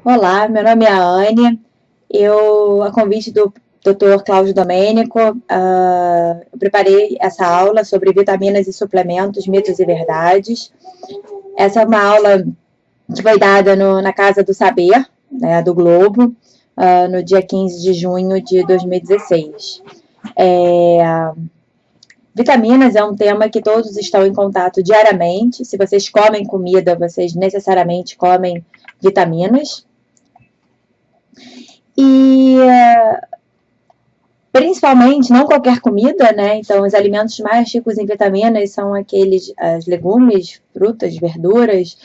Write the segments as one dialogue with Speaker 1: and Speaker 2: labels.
Speaker 1: Olá, meu nome é Anne. A convite do Dr. Cláudio Domênico, eu preparei essa aula sobre vitaminas e suplementos, mitos e verdades. Essa é uma aula que foi dada na Casa do Saber, né, do Globo, no dia 15 de junho de 2016. Vitaminas é um tema que todos estão em contato diariamente. Se vocês comem comida, vocês necessariamente comem vitaminas. E principalmente, não qualquer comida, né? Então, os alimentos mais ricos em vitaminas são as legumes, frutas, verduras,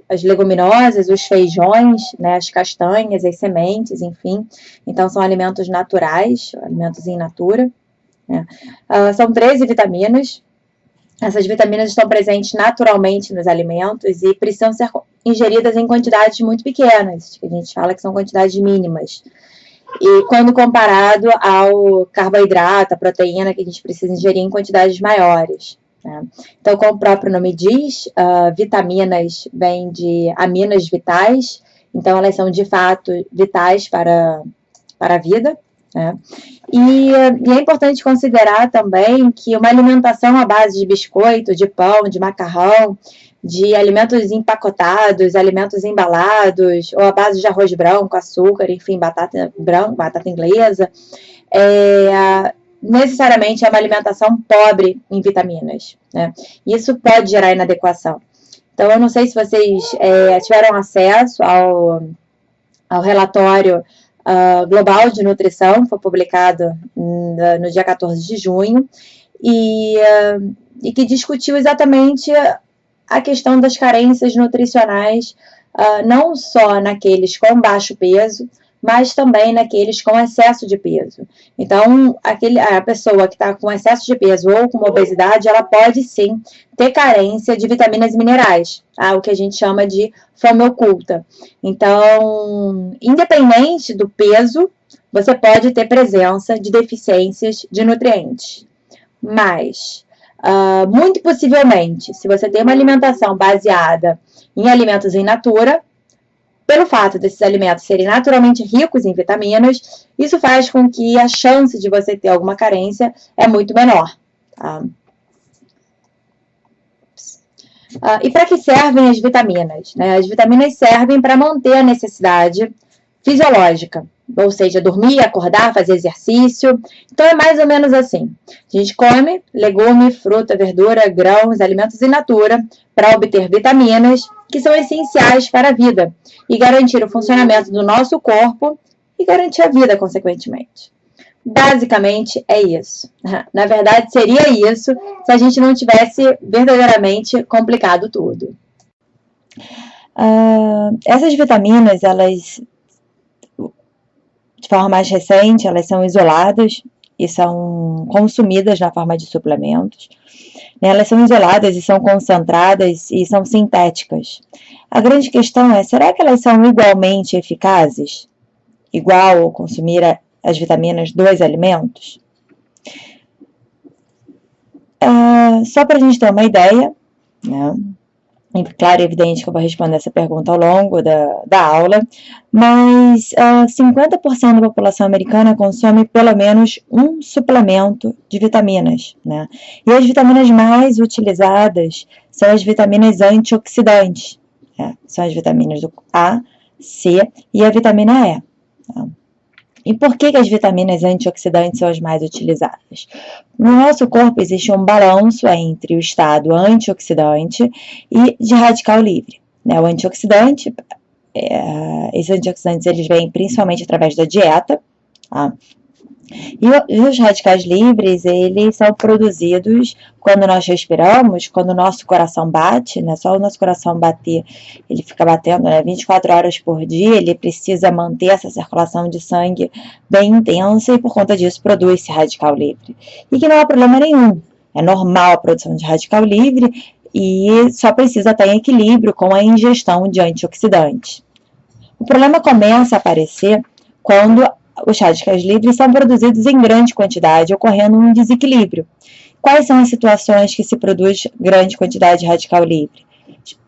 Speaker 1: as leguminosas, os feijões, né? As castanhas, as sementes, enfim. Então, são alimentos naturais, alimentos in natura. Né? São 13 vitaminas. Essas vitaminas estão presentes naturalmente nos alimentos e precisam ser ingeridas em quantidades muito pequenas, que a gente fala que são quantidades mínimas. E quando comparado ao carboidrato, a proteína, que a gente precisa ingerir em quantidades maiores. Né? Então, como o próprio nome diz, vitaminas vêm de aminas vitais, então elas são de fato vitais para a vida. Né? E é importante considerar também que uma alimentação à base de biscoito, de pão, de macarrão, de alimentos empacotados, alimentos embalados, ou à base de arroz branco, açúcar, enfim, batata branca, batata inglesa, necessariamente é uma alimentação pobre em vitaminas. Né? Isso pode gerar inadequação. Então, eu não sei se vocês tiveram acesso ao relatório Global de Nutrição, foi publicado no dia 14 de junho, e que discutiu exatamente a questão das carências nutricionais, não só naqueles com baixo peso, mas também naqueles com excesso de peso. Então, a pessoa que está com excesso de peso ou com obesidade, ela pode sim ter carência de vitaminas e minerais, o que a gente chama de fome oculta. Então, independente do peso, você pode ter presença de deficiências de nutrientes. Mas, muito possivelmente, se você tem uma alimentação baseada em alimentos in natura, pelo fato desses alimentos serem naturalmente ricos em vitaminas, isso faz com que a chance de você ter alguma carência é muito menor. Tá? E para que servem as vitaminas? Né? As vitaminas servem para manter a necessidade fisiológica, ou seja, dormir, acordar, fazer exercício. Então é mais ou menos assim. A gente come legume, fruta, verdura, grãos, alimentos in natura para obter vitaminas que são essenciais para a vida e garantir o funcionamento do nosso corpo e garantir a vida, consequentemente. Basicamente é isso. Na verdade, seria isso se a gente não tivesse verdadeiramente complicado tudo. Essas vitaminas, elas, de forma mais recente, elas são isoladas e são consumidas na forma de suplementos. Elas são isoladas e são concentradas e são sintéticas. A grande questão é, será que elas são igualmente eficazes? Igual ao consumir as vitaminas dos alimentos? Só para a gente ter uma ideia, né? Claro e evidente que eu vou responder essa pergunta ao longo da aula, mas 50% da população americana consome pelo menos um suplemento de vitaminas, né? E as vitaminas mais utilizadas são as vitaminas antioxidantes, né? São as vitaminas do A, C e a vitamina E. Tá? E por que as vitaminas antioxidantes são as mais utilizadas? No nosso corpo existe um balanço entre o estado antioxidante e de radical livre. Né? O antioxidante, esses antioxidantes eles vêm principalmente através da dieta, tá? E os radicais livres, eles são produzidos quando nós respiramos, quando o nosso coração bate, né? Só o nosso coração bater, ele fica batendo, né, 24 horas por dia, ele precisa manter essa circulação de sangue bem intensa e por conta disso produz esse radical livre. E que não há problema nenhum, é normal a produção de radical livre e só precisa estar em equilíbrio com a ingestão de antioxidantes. O problema começa a aparecer quando os radicais livres são produzidos em grande quantidade, ocorrendo um desequilíbrio. Quais são as situações que se produz grande quantidade de radical livre?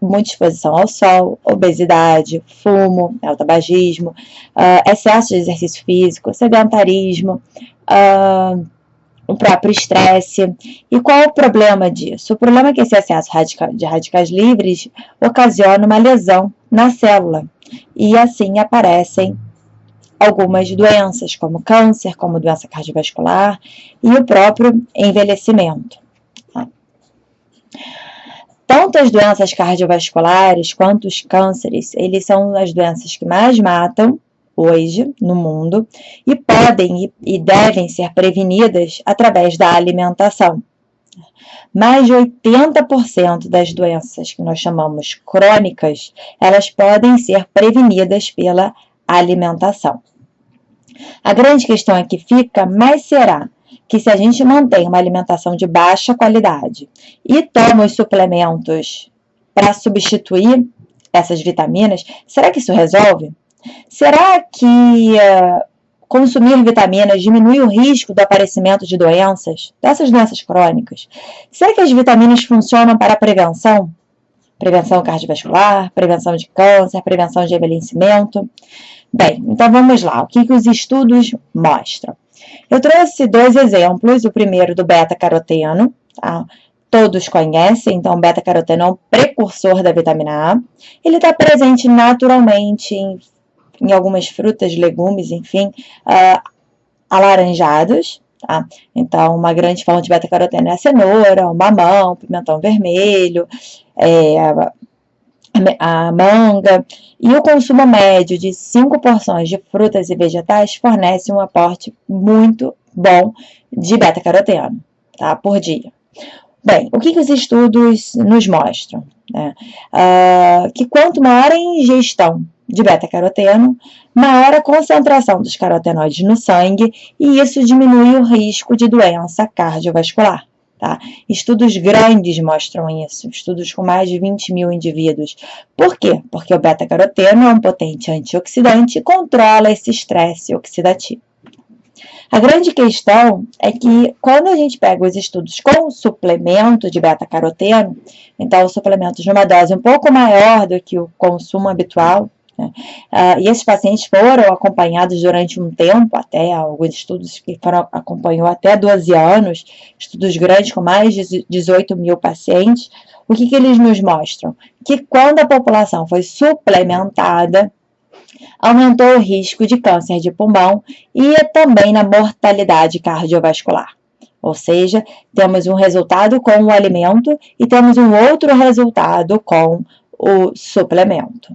Speaker 1: muita exposição ao sol, obesidade, fumo, tabagismo, excesso de exercício físico, sedentarismo, o próprio estresse. E qual é o problema disso? O problema é que esse excesso de radicais livres ocasiona uma lesão na célula, e assim aparecem algumas doenças, como câncer, como doença cardiovascular e o próprio envelhecimento. Tanto as doenças cardiovasculares quanto os cânceres, eles são as doenças que mais matam hoje no mundo e podem e devem ser prevenidas através da alimentação. Mais de 80% das doenças que nós chamamos crônicas, elas podem ser prevenidas pela alimentação. A grande questão aqui fica, mas será que se a gente mantém uma alimentação de baixa qualidade e toma os suplementos para substituir essas vitaminas, será que isso resolve? Será que consumir vitaminas diminui o risco do aparecimento de doenças, dessas doenças crônicas? Será que as vitaminas funcionam para a prevenção? Prevenção cardiovascular, prevenção de câncer, prevenção de envelhecimento? Bem, então vamos lá. O que os estudos mostram? Eu trouxe 2 exemplos. O primeiro do beta-caroteno, tá? Todos conhecem, então o beta-caroteno é um precursor da vitamina A. Ele está presente naturalmente em algumas frutas, legumes, enfim, alaranjados. Tá? Então, uma grande fonte de beta-caroteno é a cenoura, o mamão, o pimentão vermelho, a manga, e o consumo médio de 5 porções de frutas e vegetais fornece um aporte muito bom de beta-caroteno, tá, por dia. Bem, o que os estudos nos mostram? Que quanto maior a ingestão de beta-caroteno, maior a concentração dos carotenoides no sangue, e isso diminui o risco de doença cardiovascular. Tá? Estudos grandes mostram isso, estudos com mais de 20 mil indivíduos. Por quê? Porque o beta-caroteno é um potente antioxidante e controla esse estresse oxidativo. A grande questão é que quando a gente pega os estudos com suplemento de beta-caroteno, então os suplementos numa dose um pouco maior do que o consumo habitual, né? E esses pacientes foram acompanhados durante um tempo, até alguns estudos que acompanhou até 12 anos, estudos grandes com mais de 18 mil pacientes. O que eles nos mostram? Que quando a população foi suplementada, aumentou o risco de câncer de pulmão e também na mortalidade cardiovascular. Ou seja, temos um resultado com o alimento e temos um outro resultado com o suplemento.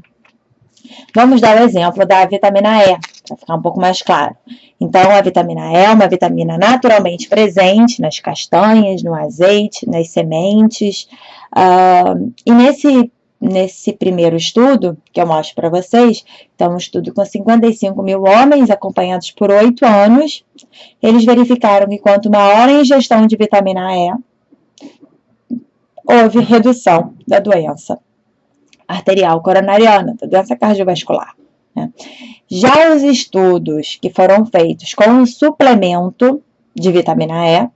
Speaker 1: Vamos dar o exemplo da vitamina E, para ficar um pouco mais claro. Então, a vitamina E é uma vitamina naturalmente presente nas castanhas, no azeite, nas sementes. E nesse primeiro estudo, que eu mostro para vocês, então um estudo com 55 mil homens acompanhados por 8 anos, eles verificaram que quanto maior a ingestão de vitamina E, houve redução da doença arterial coronariana, da doença cardiovascular. Né? Já os estudos que foram feitos com um suplemento de vitamina E,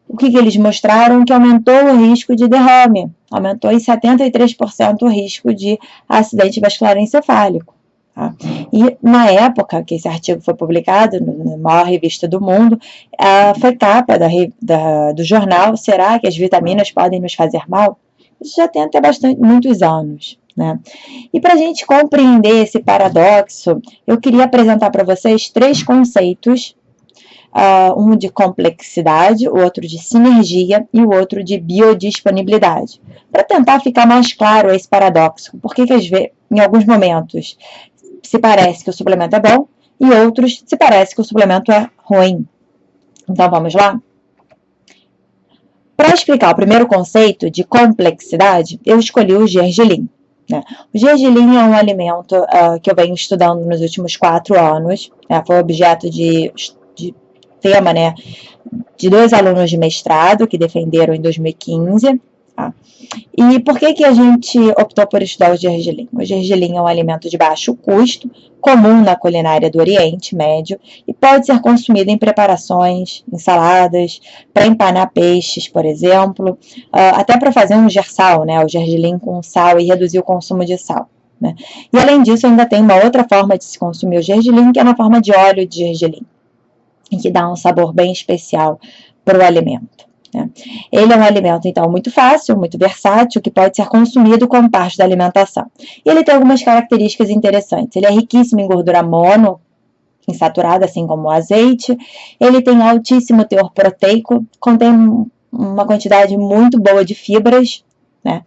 Speaker 1: o que eles mostraram? Que aumentou o risco de derrame, aumentou em 73% o risco de acidente vascular encefálico. Tá? E na época que esse artigo foi publicado, na maior revista do mundo, foi capa do jornal Será que as vitaminas podem nos fazer mal? Isso já tem até muitos anos. Né? E para a gente compreender esse paradoxo, eu queria apresentar para vocês 3 conceitos, um de complexidade, o outro de sinergia e o outro de biodisponibilidade, para tentar ficar mais claro esse paradoxo, porque em alguns momentos se parece que o suplemento é bom e outros se parece que o suplemento é ruim. Então vamos lá? Para explicar o primeiro conceito de complexidade, eu escolhi o gergelim. Né? O gergelim é um alimento que eu venho estudando nos últimos 4 anos, foi objeto de tema, né, de 2 alunos de mestrado que defenderam em 2015, Tá? E por que a gente optou por estudar o gergelim? O gergelim é um alimento de baixo custo, comum na culinária do Oriente Médio e pode ser consumido em preparações, em saladas, para empanar peixes, por exemplo, até para fazer um gersal, né, o gergelim com sal e reduzir o consumo de sal. Né? E além disso, ainda tem uma outra forma de se consumir o gergelim, que é na forma de óleo de gergelim, que dá um sabor bem especial para o alimento. Ele é um alimento, então, muito fácil, muito versátil, que pode ser consumido como parte da alimentação. E ele tem algumas características interessantes. Ele é riquíssimo em gordura monoinsaturada, assim como o azeite. Ele tem altíssimo teor proteico, contém uma quantidade muito boa de fibras, né,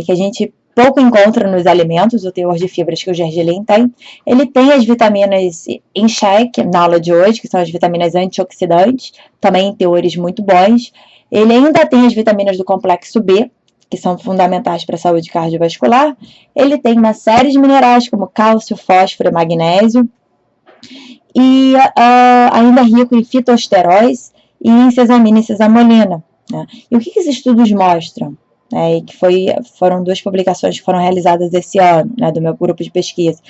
Speaker 1: que a gente pouco encontra nos alimentos, o teor de fibras que o gergelim tem. Ele tem as vitaminas em xeque na aula de hoje, que são as vitaminas antioxidantes, também em teores muito bons. Ele ainda tem as vitaminas do complexo B, que são fundamentais para a saúde cardiovascular. Ele tem uma série de minerais como cálcio, fósforo e magnésio. E ainda é rico em fitosteróis e em cesamina e cesamolina. Né? E o que esses estudos mostram? E que foram 2 publicações que foram realizadas esse ano, né, do meu grupo de pesquisa,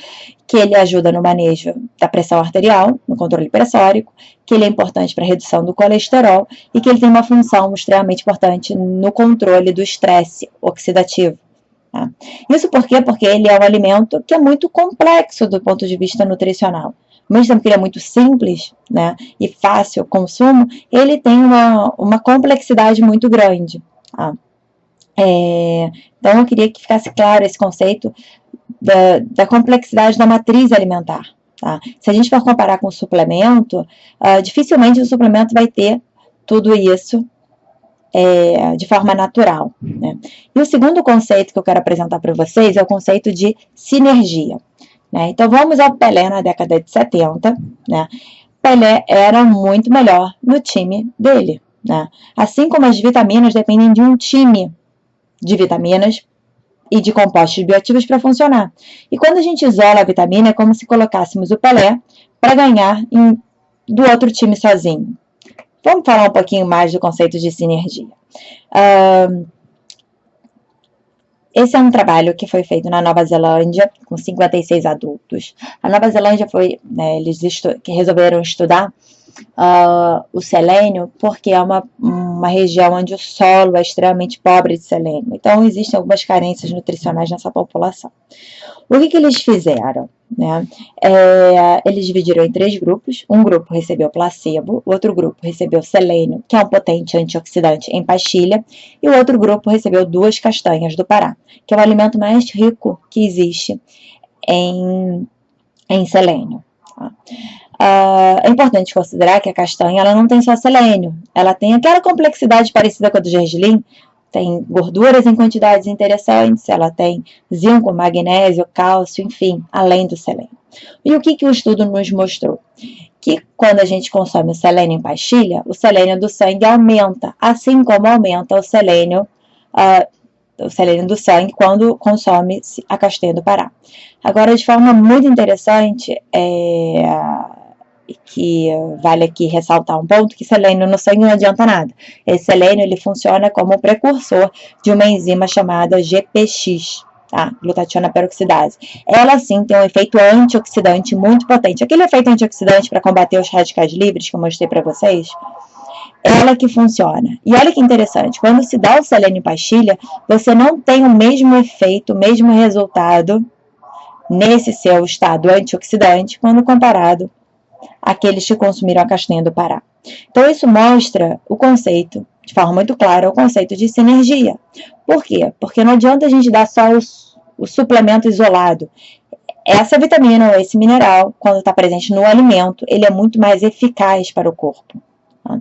Speaker 1: que ele ajuda no manejo da pressão arterial, no controle pressórico, que ele é importante para a redução do colesterol e que ele tem uma função extremamente importante no controle do estresse oxidativo. Tá? Isso por quê? Porque ele é um alimento que é muito complexo do ponto de vista nutricional. Ao mesmo tempo que ele é muito simples, né, e fácil consumo, ele tem uma complexidade muito grande. Tá? Então, eu queria que ficasse claro esse conceito da complexidade da matriz alimentar. Tá? Se a gente for comparar com o suplemento, dificilmente o suplemento vai ter tudo isso de forma natural. Né? E o segundo conceito que eu quero apresentar para vocês é o conceito de sinergia. Né? Então, vamos ao Pelé na década de 70. Né? Pelé era muito melhor no time dele. Né? Assim como as vitaminas dependem de um time de vitaminas e de compostos bioativos para funcionar. E quando a gente isola a vitamina, é como se colocássemos o Pelé para ganhar do outro time sozinho. Vamos falar um pouquinho mais do conceito de sinergia. Esse é um trabalho que foi feito na Nova Zelândia, com 56 adultos. A Nova Zelândia eles resolveram estudar o selênio, porque é uma região onde o solo é extremamente pobre de selênio. Então, existem algumas carências nutricionais nessa população. O que eles fizeram? Né? Eles dividiram em 3 grupos. Um grupo recebeu placebo, o outro grupo recebeu selênio, que é um potente antioxidante em pastilha, e o outro grupo recebeu 2 castanhas do Pará, que é o alimento mais rico que existe em selênio. Tá? É importante considerar que a castanha ela não tem só selênio, ela tem aquela complexidade parecida com a do gergelim, tem gorduras em quantidades interessantes, ela tem zinco, magnésio, cálcio, enfim, além do selênio. E o que o estudo nos mostrou? Que quando a gente consome o selênio em pastilha, o selênio do sangue aumenta, assim como aumenta o selênio do sangue quando consome a castanha do Pará. Agora, de forma muito interessante, que vale aqui ressaltar um ponto, que selênio no sangue não adianta nada. Esse selênio ele funciona como precursor de uma enzima chamada GPX, tá? Glutationa peroxidase. Ela sim tem um efeito antioxidante muito potente. Aquele efeito antioxidante para combater os radicais livres que eu mostrei para vocês, ela que funciona. E olha que interessante, quando se dá o selênio em pastilha, você não tem o mesmo efeito, o mesmo resultado nesse seu estado antioxidante quando comparado àqueles que consumiram a castanha do Pará. Então, isso mostra o conceito, de forma muito clara, o conceito de sinergia. Por quê? Porque não adianta a gente dar só o suplemento isolado. Essa vitamina ou esse mineral, quando está presente no alimento, ele é muito mais eficaz para o corpo. Tá?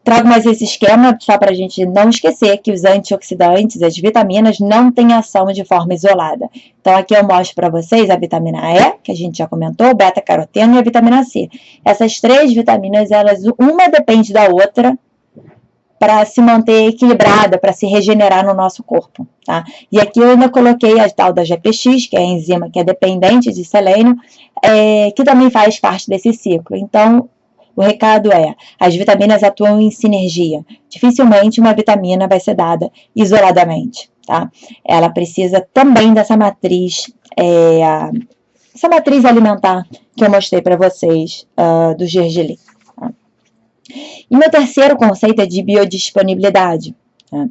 Speaker 1: Trago mais esse esquema só para a gente não esquecer que os antioxidantes, as vitaminas, não têm ação de forma isolada. Então, aqui eu mostro para vocês a vitamina E, que a gente já comentou, beta-caroteno e a vitamina C. Essas 3 vitaminas, uma depende da outra para se manter equilibrada, para se regenerar no nosso corpo. Tá? E aqui eu ainda coloquei a tal da GPX, que é a enzima que é dependente de selênio, que também faz parte desse ciclo. Então, O recado é, as vitaminas atuam em sinergia. Dificilmente uma vitamina vai ser dada isoladamente, tá? Ela precisa também dessa matriz, essa matriz alimentar que eu mostrei para vocês do gergelim. Tá? E meu terceiro conceito é de biodisponibilidade. Tá?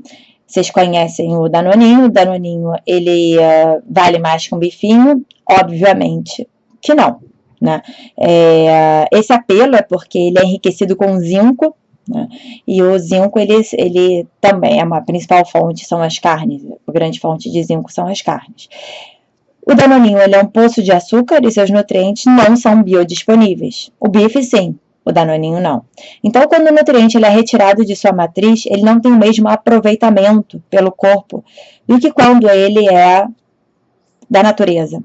Speaker 1: Vocês conhecem o Danoninho. O Danoninho, ele vale mais que um bifinho? Obviamente que não. Né? Esse apelo é porque ele é enriquecido com zinco, né? E o zinco, ele também é uma principal fonte, são as carnes. A grande fonte de zinco são as carnes. O Danoninho, ele é um poço de açúcar e seus nutrientes não são biodisponíveis. O bife, sim. O Danoninho não. Então, quando o nutriente ele é retirado de sua matriz, ele não tem o mesmo aproveitamento pelo corpo do que quando ele é da natureza.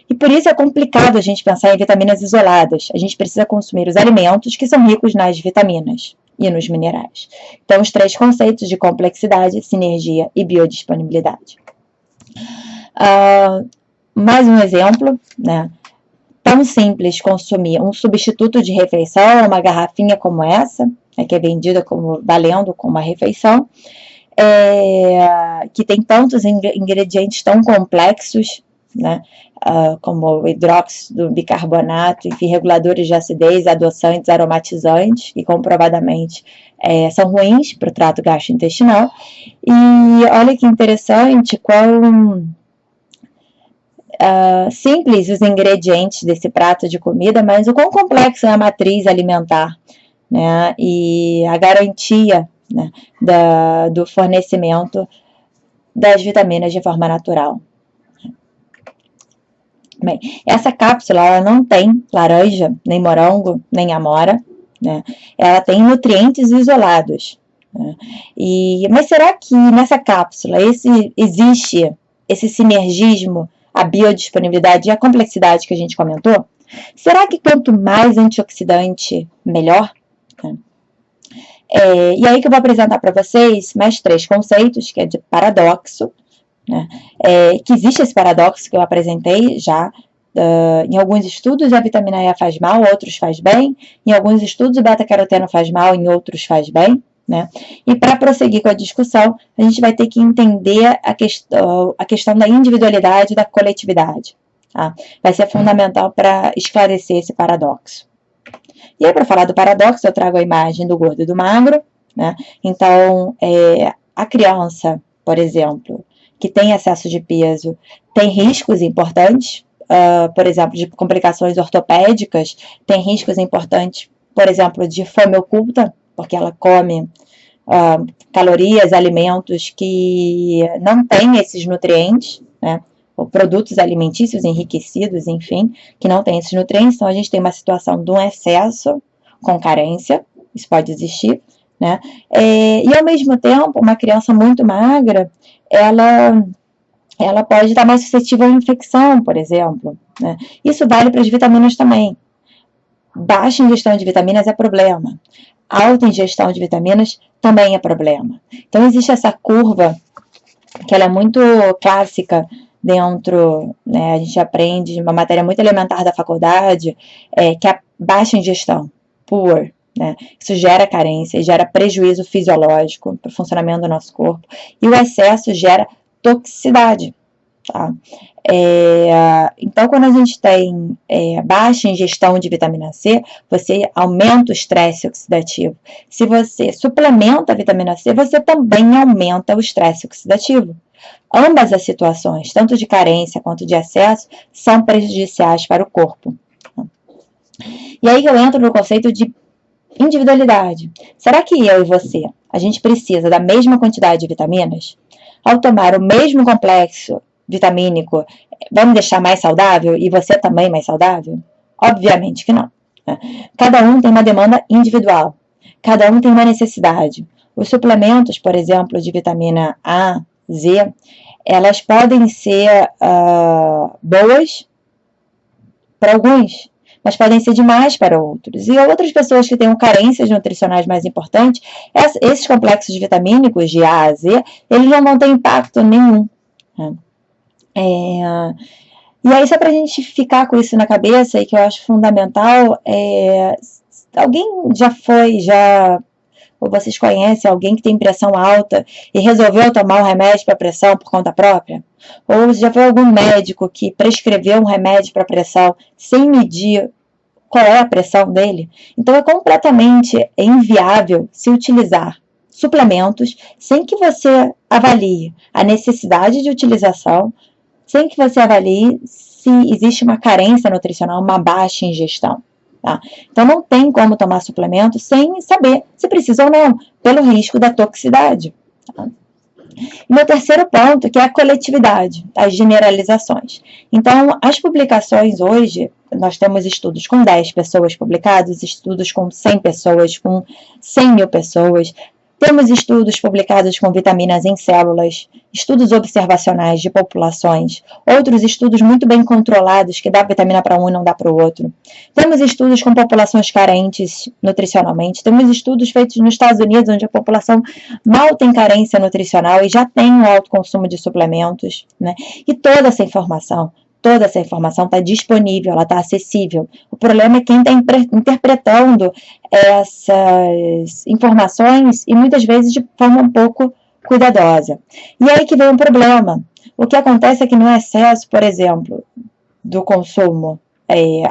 Speaker 1: E por isso é complicado a gente pensar em vitaminas isoladas. A gente precisa consumir os alimentos que são ricos nas vitaminas e nos minerais. Então, os 3 conceitos de complexidade, sinergia e biodisponibilidade. Mais um exemplo, né? Tão simples consumir um substituto de refeição, uma garrafinha como essa, né, que é vendida valendo como uma refeição, que tem tantos ingredientes tão complexos, né, como o hidróxido, bicarbonato, enfim, reguladores de acidez, adoçantes, aromatizantes, que comprovadamente são ruins para o trato gastrointestinal. E olha que interessante, simples os ingredientes desse prato de comida, mas o quão complexo é a matriz alimentar, né, e a garantia, né, do fornecimento das vitaminas de forma natural. Bem, essa cápsula ela não tem laranja, nem morango, nem amora, né, ela tem nutrientes isolados. Né, mas será que nessa cápsula existe esse sinergismo, a biodisponibilidade e a complexidade que a gente comentou? Será que quanto mais antioxidante, melhor? E aí que eu vou apresentar para vocês mais 3 conceitos, que é de paradoxo, né? Que existe esse paradoxo que eu apresentei já. Em alguns estudos a vitamina E faz mal, outros faz bem. Em alguns estudos o beta-caroteno faz mal, em outros faz bem. Né? E para prosseguir com a discussão, a gente vai ter que entender a questão da individualidade e da coletividade. Tá? Vai ser fundamental para esclarecer esse paradoxo. E aí, para falar do paradoxo, eu trago a imagem do gordo e do magro. Né? Então, a criança, por exemplo, que tem excesso de peso, tem riscos importantes, por exemplo, de complicações ortopédicas, tem riscos importantes, por exemplo, de fome oculta, porque ela come calorias, alimentos que não têm esses nutrientes, né? Ou produtos alimentícios enriquecidos, enfim, que não têm esses nutrientes. Então, a gente tem uma situação de um excesso com carência, isso pode existir, né? E, ao mesmo tempo, uma criança muito magra, ela pode estar mais suscetível à infecção, por exemplo. Né? Isso vale para as vitaminas também. Baixa ingestão de vitaminas é problema. Alta ingestão de vitaminas também é problema. Então, existe essa curva, que ela é muito clássica dentro, né, a gente aprende uma matéria muito elementar da faculdade, que é a baixa ingestão, poor. Né? Isso gera carência, gera prejuízo fisiológico para o funcionamento do nosso corpo. E o excesso gera toxicidade. Tá? Então, quando a gente tem baixa ingestão de vitamina C, você aumenta o estresse oxidativo. Se você suplementa a vitamina C, você também aumenta o estresse oxidativo. Ambas as situações, tanto de carência quanto de excesso, são prejudiciais para o corpo. E aí que eu entro no conceito de individualidade. Será que eu e você, a gente precisa da mesma quantidade de vitaminas? Ao tomar o mesmo complexo vitamínico, vai me deixar mais saudável e você também mais saudável? Obviamente que não. Né? Cada um tem uma demanda individual. Cada um tem uma necessidade. Os suplementos, por exemplo, de vitamina A, Z, elas podem ser boas para alguns, mas podem ser demais para outros. E outras pessoas que tenham carências nutricionais mais importantes, esses complexos vitamínicos de A a Z, eles não vão ter impacto nenhum. Né? E aí, só para a gente ficar com isso na cabeça, e que eu acho fundamental, Alguém ou vocês conhecem alguém que tem pressão alta e resolveu tomar um remédio para pressão por conta própria? Ou já foi algum médico que prescreveu um remédio para pressão sem medir qual é a pressão dele? Então é completamente inviável se utilizar suplementos sem que você avalie a necessidade de utilização, sem que você avalie se existe uma carência nutricional, uma baixa ingestão. Tá? Então não tem como tomar suplemento sem saber se precisa ou não, pelo risco da toxicidade. Tá? E meu terceiro ponto, que é a coletividade, as generalizações. Então, as publicações hoje, nós temos estudos com 10 pessoas publicados, estudos com 100 pessoas, com 100 mil pessoas. Temos estudos publicados com vitaminas em células, estudos observacionais de populações, outros estudos muito bem controlados, que dá vitamina para um e não dá para o outro. Temos estudos com populações carentes nutricionalmente, temos estudos feitos nos Estados Unidos, onde a população mal tem carência nutricional e já tem um alto consumo de suplementos, né? E toda essa informação está disponível, ela está acessível. O problema é quem está interpretando essas informações e muitas vezes de forma um pouco cuidadosa. E aí que vem um problema. O que acontece é que no excesso, por exemplo, do consumo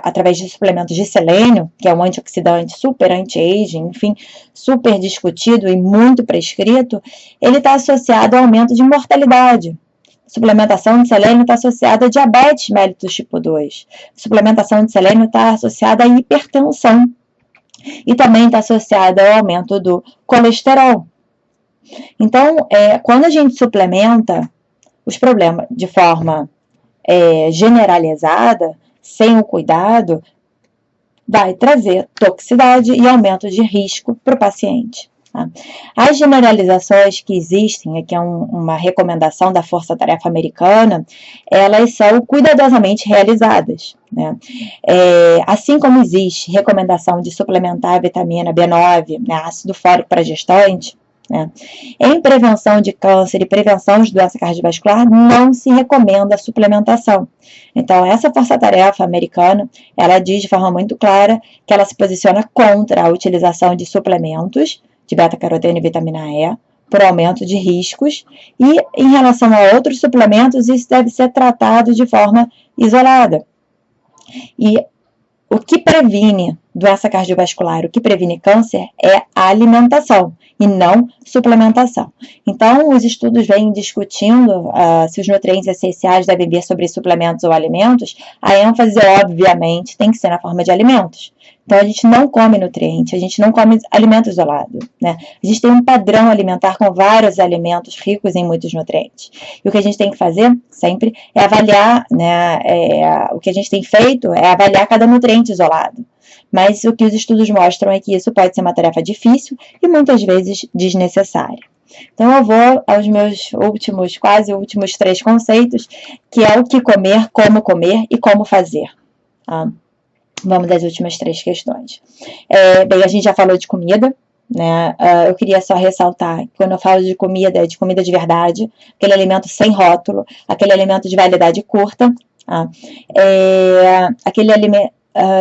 Speaker 1: através de suplementos de selênio, que é um antioxidante super anti-aging, enfim, super discutido e muito prescrito, ele está associado ao aumento de mortalidade. Suplementação de selênio está associada a diabetes mellitus tipo 2. Suplementação de selênio está associada à hipertensão. E também está associada ao aumento do colesterol. Então, quando a gente suplementa os problemas de forma generalizada, sem o cuidado, vai trazer toxicidade e aumento de risco para o paciente. Tá? As generalizações que existem, aqui é uma recomendação da Força Tarefa Americana, elas são cuidadosamente realizadas. Né? Assim como existe recomendação de suplementar a vitamina B9, né, ácido fólico para gestante, né? Em prevenção de câncer e prevenção de doença cardiovascular, não se recomenda a suplementação. Então, essa força-tarefa americana, ela diz de forma muito clara que ela se posiciona contra a utilização de suplementos de beta-caroteno e vitamina E, por aumento de riscos, e em relação a outros suplementos, isso deve ser tratado de forma isolada. E o que previne doença cardiovascular, o que previne câncer é a alimentação e não suplementação. Então, os estudos vêm discutindo se os nutrientes essenciais devem vir sobre suplementos ou alimentos. A ênfase, obviamente, tem que ser na forma de alimentos. Então, a gente não come nutriente, a gente não come alimento isolado, né? A gente tem um padrão alimentar com vários alimentos ricos em muitos nutrientes. E o que a gente tem que fazer sempre é avaliar, né? O que a gente tem feito é avaliar cada nutriente isolado. Mas o que os estudos mostram é que isso pode ser uma tarefa difícil e muitas vezes desnecessária. Então eu vou aos meus quase últimos 3 conceitos, que é o que comer, como e como fazer. Vamos às últimas 3 questões. Bem, a gente já falou de comida, né? Eu queria só ressaltar que quando eu falo de comida, é de comida de verdade, aquele alimento sem rótulo, aquele alimento de validade curta, aquele alimento,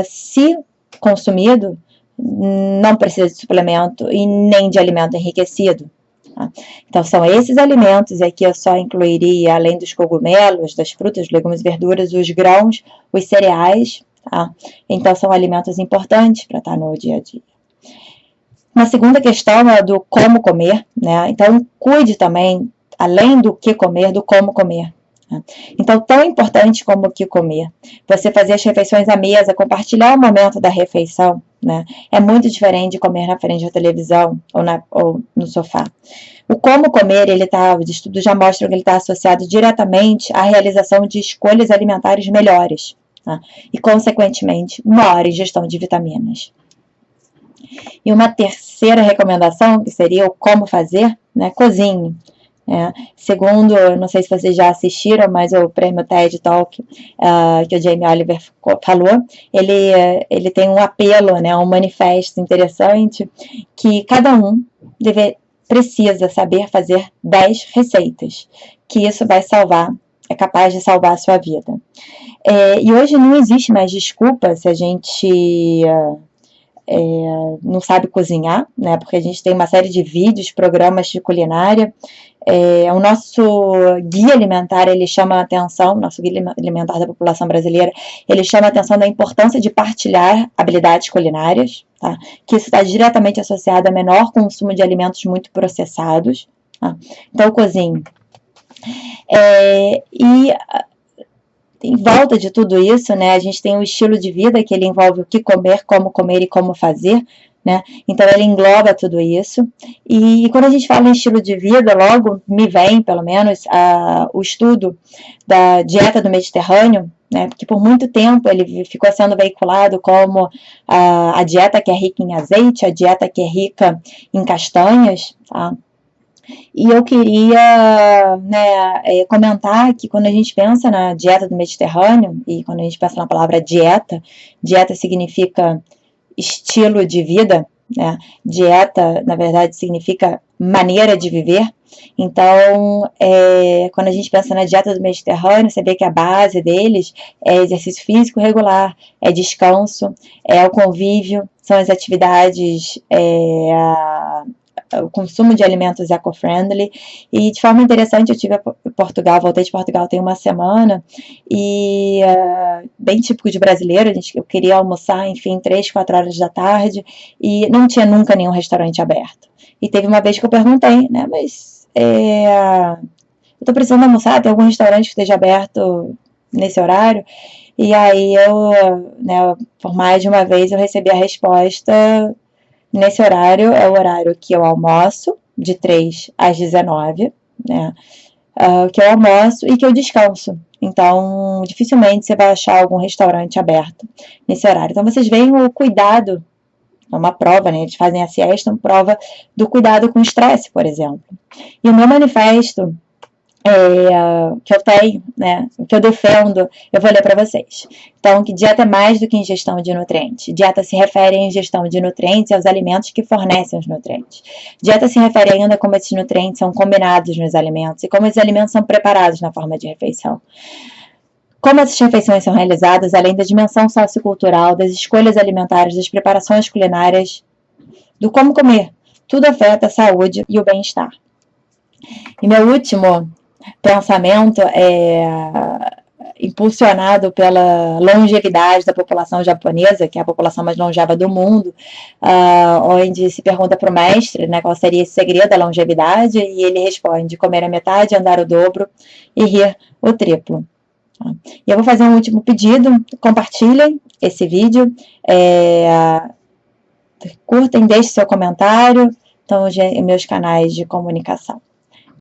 Speaker 1: se consumido, não precisa de suplemento e nem de alimento enriquecido. Tá? Então, são esses alimentos, e aqui eu só incluiria, além dos cogumelos, das frutas, legumes e verduras, os grãos, os cereais. Tá? Então, são alimentos importantes para estar no dia a dia. Uma segunda questão é do como comer, né? Então, cuide também, além do que comer, do como comer. Então, tão importante como o que comer. Você fazer as refeições à mesa, compartilhar o momento da refeição, né? É muito diferente de comer na frente da televisão ou no sofá. O como comer, os estudos já mostram que ele está associado diretamente à realização de escolhas alimentares melhores, tá? E, consequentemente, maior ingestão de vitaminas. E uma terceira recomendação, que seria o como fazer, né? Cozinhe. Segundo, não sei se vocês já assistiram, mas o prêmio TED Talk que o Jamie Oliver falou, ele tem um apelo, né, um manifesto interessante, que cada um precisa saber fazer 10 receitas, que isso é capaz de salvar a sua vida. E hoje não existe mais desculpa se a gente não sabe cozinhar, né? Porque a gente tem uma série de vídeos, programas de culinária. O nosso guia alimentar, ele chama a atenção, nosso guia alimentar da população brasileira, ele chama a atenção da importância de partilhar habilidades culinárias, tá? Que isso está diretamente associado a menor consumo de alimentos muito processados, tá? Então, eu cozinho. E em volta de tudo isso, né, a gente tem o estilo de vida, que ele envolve o que comer, como comer e como fazer, né? Então ele engloba tudo isso. E quando a gente fala em estilo de vida, logo me vem, pelo menos, o estudo da dieta do Mediterrâneo, né? Porque por muito tempo ele ficou sendo veiculado como a dieta que é rica em azeite, a dieta que é rica em castanhas, tá? E eu queria, né, comentar que quando a gente pensa na dieta do Mediterrâneo, e quando a gente pensa na palavra dieta, dieta significa estilo de vida, né? Dieta, na verdade, significa maneira de viver. Então, quando a gente pensa na dieta do Mediterrâneo, você vê que a base deles é exercício físico regular, é descanso, é o convívio, são as atividades, o consumo de alimentos eco-friendly. E de forma interessante, eu estive em Portugal, voltei de Portugal tem uma semana, e bem típico de brasileiro, eu queria almoçar, enfim, 3, 4 horas da tarde, e não tinha nunca nenhum restaurante aberto. E teve uma vez que eu perguntei, né, mas eu tô precisando almoçar, tem algum restaurante que esteja aberto nesse horário? E aí né, por mais de uma vez eu recebi a resposta: nesse horário é o horário que eu almoço, de 3 às 19, né? Que eu almoço e que eu descanso. Então, dificilmente você vai achar algum restaurante aberto nesse horário. Então, vocês veem o cuidado, é uma prova, né? Eles fazem a siesta, uma prova do cuidado com o estresse, por exemplo. E o meu manifesto, que eu tenho, né, que eu defendo, eu vou ler para vocês. Então, que dieta é mais do que ingestão de nutrientes. Dieta se refere à ingestão de nutrientes e aos alimentos que fornecem os nutrientes. Dieta se refere ainda a como esses nutrientes são combinados nos alimentos e como esses alimentos são preparados na forma de refeição. Como essas refeições são realizadas, além da dimensão sociocultural, das escolhas alimentares, das preparações culinárias, do como comer, tudo afeta a saúde e o bem-estar. E meu último pensamento impulsionado pela longevidade da população japonesa, que é a população mais longeva do mundo, onde se pergunta para o mestre, né, qual seria esse segredo da longevidade, e ele responde: comer a metade, andar o dobro e rir o triplo. E eu vou fazer um último pedido: compartilhem esse vídeo, curtem, deixem seu comentário, então, meus canais de comunicação.